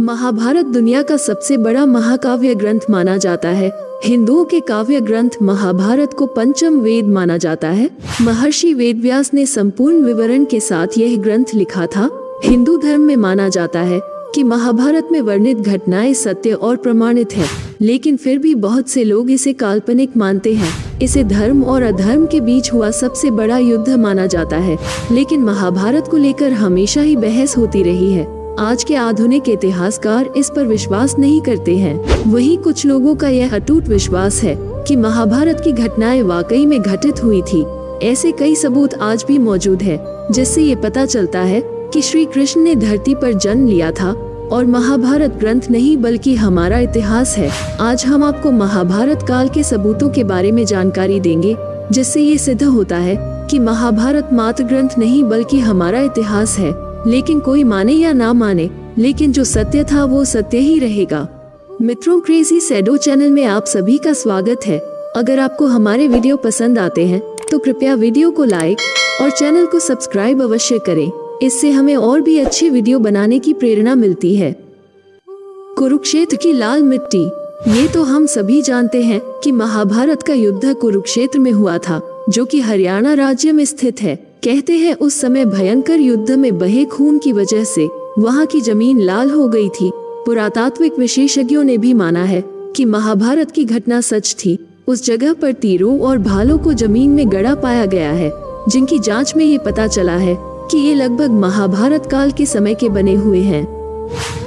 महाभारत दुनिया का सबसे बड़ा महाकाव्य ग्रंथ माना जाता है। हिंदुओं के काव्य ग्रंथ महाभारत को पंचम वेद माना जाता है। महर्षि वेदव्यास ने संपूर्ण विवरण के साथ यह ग्रंथ लिखा था। हिंदू धर्म में माना जाता है कि महाभारत में वर्णित घटनाएं सत्य और प्रमाणित है, लेकिन फिर भी बहुत से लोग इसे काल्पनिक मानते हैं। इसे धर्म और अधर्म के बीच हुआ सबसे बड़ा युद्ध माना जाता है, लेकिन महाभारत को लेकर हमेशा ही बहस होती रही है। आज के आधुनिक इतिहासकार इस पर विश्वास नहीं करते हैं। वहीं कुछ लोगों का यह अटूट विश्वास है कि महाभारत की घटनाएं वाकई में घटित हुई थी। ऐसे कई सबूत आज भी मौजूद है, जिससे ये पता चलता है कि श्री कृष्ण ने धरती पर जन्म लिया था और महाभारत ग्रंथ नहीं बल्कि हमारा इतिहास है। आज हम आपको महाभारत काल के सबूतों के बारे में जानकारी देंगे, जिससे ये सिद्ध होता है कि महाभारत मात्र ग्रंथ नहीं बल्कि हमारा इतिहास है। लेकिन कोई माने या ना माने, लेकिन जो सत्य था वो सत्य ही रहेगा। मित्रों, क्रेजी शैडो चैनल में आप सभी का स्वागत है। अगर आपको हमारे वीडियो पसंद आते हैं तो कृपया वीडियो को लाइक और चैनल को सब्सक्राइब अवश्य करें। इससे हमें और भी अच्छी वीडियो बनाने की प्रेरणा मिलती है। कुरुक्षेत्र की लाल मिट्टी। ये तो हम सभी जानते हैं कि महाभारत का युद्ध कुरुक्षेत्र में हुआ था, जो कि हरियाणा राज्य में स्थित है। कहते हैं उस समय भयंकर युद्ध में बहे खून की वजह से वहाँ की जमीन लाल हो गई थी। पुरातात्विक विशेषज्ञों ने भी माना है कि महाभारत की घटना सच थी। उस जगह पर तीरों और भालों को जमीन में गड़ा पाया गया है, जिनकी जांच में ये पता चला है कि ये लगभग महाभारत काल के समय के बने हुए हैं।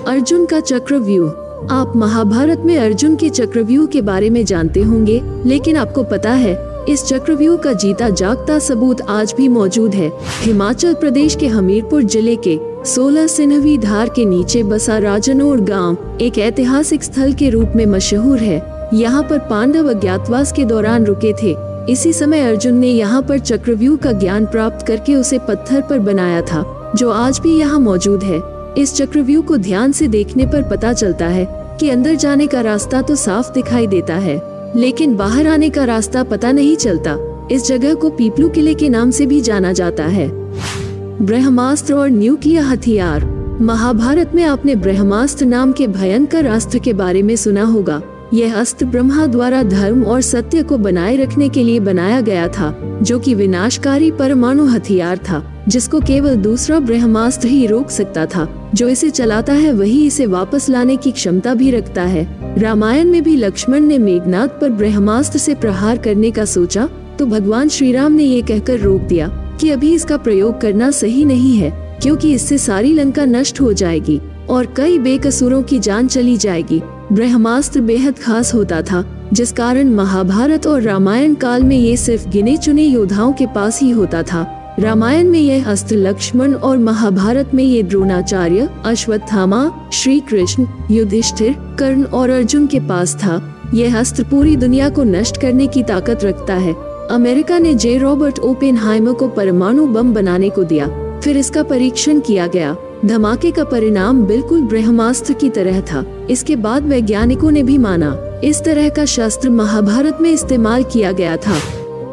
अर्जुन का चक्रव्यूह। आप महाभारत में अर्जुन के चक्रव्यूह के बारे में जानते होंगे, लेकिन आपको पता है इस चक्रव्यूह का जीता जागता सबूत आज भी मौजूद है। हिमाचल प्रदेश के हमीरपुर जिले के 16 सिन्हवी धार के नीचे बसा राजनोड़ गांव एक ऐतिहासिक स्थल के रूप में मशहूर है। यहाँ पर पांडव अज्ञातवास के दौरान रुके थे। इसी समय अर्जुन ने यहाँ पर चक्रव्यूह का ज्ञान प्राप्त करके उसे पत्थर पर बनाया था, जो आज भी यहाँ मौजूद है। इस चक्रव्यूह को ध्यान से देखने पर पता चलता है कि अंदर जाने का रास्ता तो साफ दिखाई देता है, लेकिन बाहर आने का रास्ता पता नहीं चलता। इस जगह को पीपलू किले के नाम से भी जाना जाता है। ब्रह्मास्त्र और न्यूक्लियर हथियार। महाभारत में आपने ब्रह्मास्त्र नाम के भयंकर अस्त्र के बारे में सुना होगा। यह अस्त्र ब्रह्मा द्वारा धर्म और सत्य को बनाए रखने के लिए बनाया गया था, जो कि विनाशकारी परमाणु हथियार था, जिसको केवल दूसरा ब्रह्मास्त्र ही रोक सकता था। जो इसे चलाता है वही इसे वापस लाने की क्षमता भी रखता है। रामायण में भी लक्ष्मण ने मेघनाद पर ब्रह्मास्त्र से प्रहार करने का सोचा, तो भगवान श्री राम ने ये कहकर रोक दिया कि अभी इसका प्रयोग करना सही नहीं है, क्योंकि इससे सारी लंका नष्ट हो जाएगी और कई बेकसूरों की जान चली जाएगी। ब्रह्मास्त्र बेहद खास होता था, जिस कारण महाभारत और रामायण काल में ये सिर्फ गिने चुने योद्धाओं के पास ही होता था। रामायण में यह अस्त्र लक्ष्मण और महाभारत में ये द्रोणाचार्य, अश्वत्थामा, श्री कृष्ण, युधिष्ठिर, कर्ण और अर्जुन के पास था। यह अस्त्र पूरी दुनिया को नष्ट करने की ताकत रखता है। अमेरिका ने जे रॉबर्ट ओपेनहाइमर को परमाणु बम बनाने को दिया, फिर इसका परीक्षण किया गया। धमाके का परिणाम बिल्कुल ब्रह्मास्त्र की तरह था। इसके बाद वैज्ञानिकों ने भी माना इस तरह का शस्त्र महाभारत में इस्तेमाल किया गया था।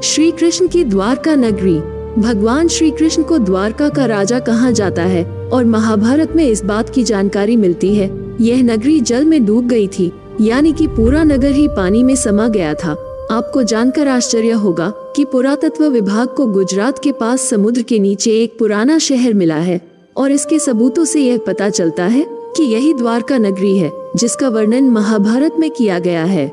श्री कृष्ण की द्वारका नगरी। भगवान श्री कृष्ण को द्वारका का राजा कहा जाता है और महाभारत में इस बात की जानकारी मिलती है यह नगरी जल में डूब गई थी, यानी कि पूरा नगर ही पानी में समा गया था। आपको जानकर आश्चर्य होगा कि पुरातत्व विभाग को गुजरात के पास समुद्र के नीचे एक पुराना शहर मिला है और इसके सबूतों से यह पता चलता है कि यही द्वारका नगरी है, जिसका वर्णन महाभारत में किया गया है।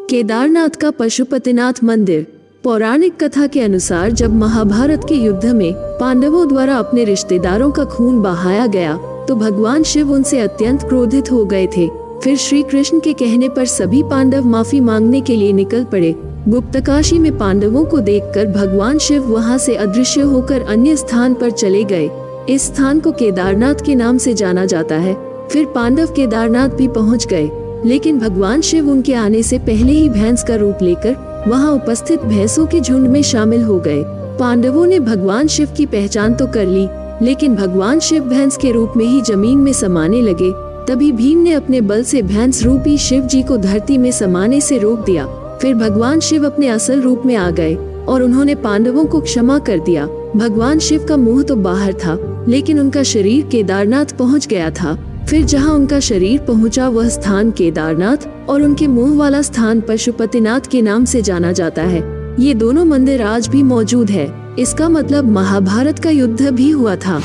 केदारनाथ का पशुपतिनाथ मंदिर। पौराणिक कथा के अनुसार जब महाभारत के युद्ध में पांडवों द्वारा अपने रिश्तेदारों का खून बहाया गया, तो भगवान शिव उनसे अत्यंत क्रोधित हो गए थे। फिर श्री कृष्ण के कहने पर सभी पांडव माफी मांगने के लिए निकल पड़े। गुप्तकाशी में पांडवों को देखकर भगवान शिव वहां से अदृश्य होकर अन्य स्थान पर चले गए। इस स्थान को केदारनाथ के नाम से जाना जाता है। फिर पांडव केदारनाथ भी पहुंच गए, लेकिन भगवान शिव उनके आने से पहले ही भैंस का रूप लेकर वहां उपस्थित भैंसों के झुंड में शामिल हो गए। पांडवों ने भगवान शिव की पहचान तो कर ली, लेकिन भगवान शिव भैंस के रूप में ही जमीन में समाने लगे। तभी भीम ने अपने बल से भैंस रूपी शिव जी को धरती में समाने से रोक दिया। फिर भगवान शिव अपने असल रूप में आ गए और उन्होंने पांडवों को क्षमा कर दिया। भगवान शिव का मुंह तो बाहर था, लेकिन उनका शरीर केदारनाथ पहुंच गया था। फिर जहाँ उनका शरीर पहुँचा वह स्थान केदारनाथ और उनके मुंह वाला स्थान पशुपतिनाथ के नाम से जाना जाता है। ये दोनों मंदिर आज भी मौजूद है। इसका मतलब महाभारत का युद्ध भी हुआ था।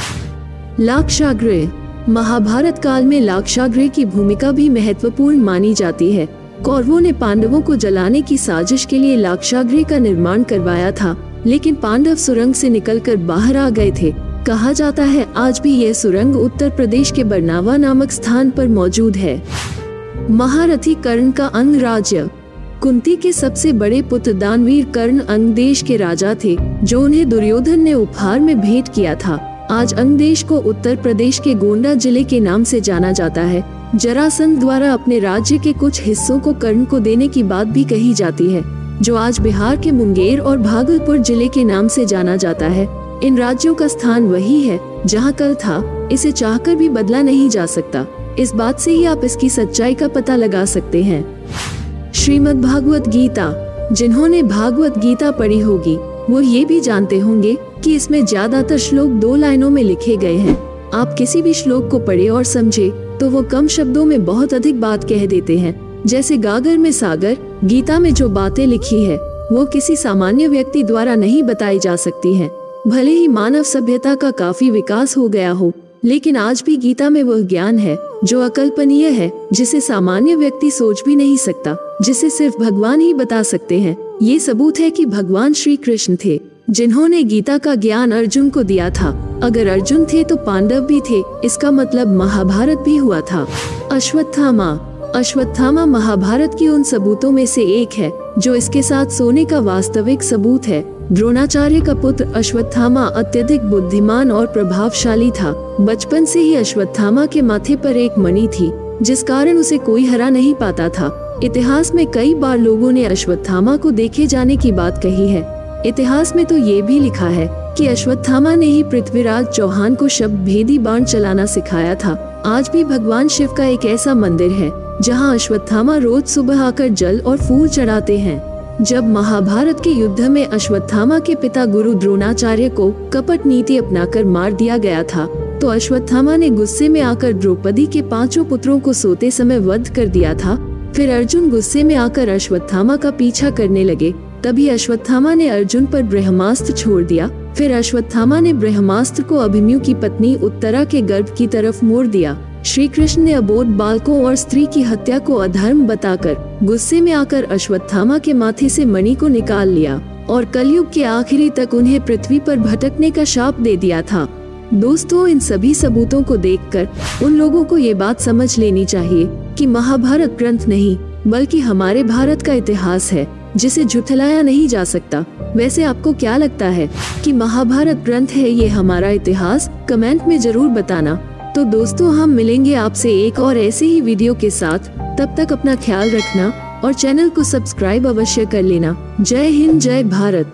लाक्षागृह। महाभारत काल में लाक्षागृह की भूमिका भी महत्वपूर्ण मानी जाती है। कौरवों ने पांडवों को जलाने की साजिश के लिए लाक्षागृह का निर्माण करवाया था, लेकिन पांडव सुरंग से निकलकर बाहर आ गए थे। कहा जाता है आज भी यह सुरंग उत्तर प्रदेश के बरनावा नामक स्थान पर मौजूद है। महारथी कर्ण का अंग राज्य। कुंती के सबसे बड़े पुत्र दानवीर कर्ण अंग देश के राजा थे, जो उन्हें दुर्योधन ने उपहार में भेंट किया था। आज अंग देश को उत्तर प्रदेश के गोंडा जिले के नाम से जाना जाता है। जरासंध द्वारा अपने राज्य के कुछ हिस्सों को कर्ण को देने की बात भी कही जाती है, जो आज बिहार के मुंगेर और भागलपुर जिले के नाम से जाना जाता है। इन राज्यों का स्थान वही है जहां कल था, इसे चाहकर भी बदला नहीं जा सकता। इस बात से ही आप इसकी सच्चाई का पता लगा सकते हैं। श्रीमद् भागवत गीता। जिन्होंने भागवत गीता पढ़ी होगी वो ये भी जानते होंगे कि इसमें ज्यादातर श्लोक 2 लाइनों में लिखे गए हैं। आप किसी भी श्लोक को पढ़े और समझे तो वो कम शब्दों में बहुत अधिक बात कह देते हैं। जैसे गागर में सागर। गीता में जो बातें लिखी है वो किसी सामान्य व्यक्ति द्वारा नहीं बताई जा सकती हैं। भले ही मानव सभ्यता का काफी विकास हो गया हो, लेकिन आज भी गीता में वह ज्ञान है जो अकल्पनीय है, जिसे सामान्य व्यक्ति सोच भी नहीं सकता, जिसे सिर्फ भगवान ही बता सकते हैं। ये सबूत है कि भगवान श्री कृष्ण थे जिन्होंने गीता का ज्ञान अर्जुन को दिया था। अगर अर्जुन थे तो पांडव भी थे, इसका मतलब महाभारत भी हुआ था। अश्वत्थामा। अश्वत्थामा महाभारत की उन सबूतों में से एक है जो इसके साथ सोने का वास्तविक सबूत है। द्रोणाचार्य का पुत्र अश्वत्थामा अत्यधिक बुद्धिमान और प्रभावशाली था। बचपन से ही अश्वत्थामा के माथे पर एक मणि थी, जिस कारण उसे कोई हरा नहीं पाता था। इतिहास में कई बार लोगों ने अश्वत्थामा को देखे जाने की बात कही है। इतिहास में तो ये भी लिखा है कि अश्वत्थामा ने ही पृथ्वीराज चौहान को शब्द भेदी बाण चलाना सिखाया था। आज भी भगवान शिव का एक ऐसा मंदिर है जहां अश्वत्थामा रोज सुबह आकर जल और फूल चढ़ाते हैं। जब महाभारत के युद्ध में अश्वत्थामा के पिता गुरु द्रोणाचार्य को कपट नीति अपनाकर मार दिया गया था, तो अश्वत्थामा ने गुस्से में आकर द्रौपदी के 5 पुत्रों को सोते समय वध कर दिया था। फिर अर्जुन गुस्से में आकर अश्वत्थामा का पीछा करने लगे। तभी अश्वत्थामा ने अर्जुन पर ब्रह्मास्त्र छोड़ दिया। फिर अश्वत्थामा ने ब्रह्मास्त्र को अभिमन्यु की पत्नी उत्तरा के गर्भ की तरफ मोड़ दिया। श्री कृष्ण ने अबोध बालकों और स्त्री की हत्या को अधर्म बताकर गुस्से में आकर अश्वत्थामा के माथे से मणि को निकाल लिया और कलयुग के आखिरी तक उन्हें पृथ्वी पर भटकने का शाप दे दिया था। दोस्तों, इन सभी सबूतों को देखकर उन लोगों को ये बात समझ लेनी चाहिए कि महाभारत ग्रंथ नहीं बल्कि हमारे भारत का इतिहास है, जिसे झुठलाया नहीं जा सकता। वैसे आपको क्या लगता है कि महाभारत ग्रंथ है ये हमारा इतिहास? कमेंट में जरूर बताना। तो दोस्तों, हम मिलेंगे आपसे एक और ऐसे ही वीडियो के साथ। तब तक अपना ख्याल रखना और चैनल को सब्सक्राइब अवश्य कर लेना। जय हिंद, जय भारत।